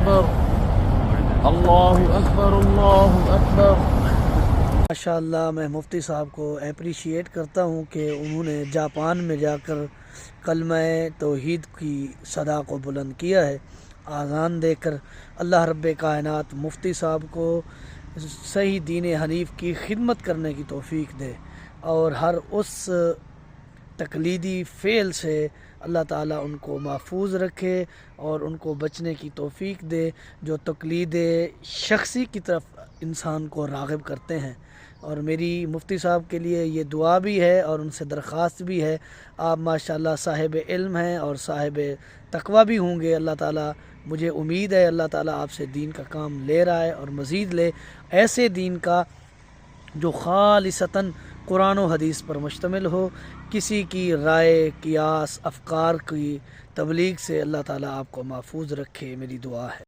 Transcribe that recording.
اکبر اللہ اکبر اللہ اکبر۔ ماشاءاللہ میں مفتی صاحب کو اپریشیٹ کرتا ہوں کہ انہوں نے جاپان میں جا کر کلمہ توحید کی صدا کو بلند کیا ہے، آذان دے کر۔ اللہ رب کائنات مفتی صاحب کو صحیح دین حنیف کی خدمت کرنے کی توفیق دے، اور ہر اس تقلیدی فعل سے اللہ تعالیٰ ان کو محفوظ رکھے اور ان کو بچنے کی توفیق دے جو تقلید شخصی کی طرف انسان کو راغب کرتے ہیں۔ اور میری مفتی صاحب کے لیے یہ دعا بھی ہے اور ان سے درخواست بھی ہے، آپ ماشاءاللہ صاحب علم ہیں اور صاحب تقوی بھی ہوں گے۔ اللہ تعالیٰ، مجھے امید ہے اللہ تعالیٰ آپ سے دین کا کام لے رہا ہے اور مزید لے، ایسے دین کا جو خالصتاً قرآن و حدیث پر مشتمل ہو، کسی کی رائے قیاس افکار کی تبلیغ سے اللہ تعالیٰ آپ کو محفوظ رکھے، میری دعا ہے۔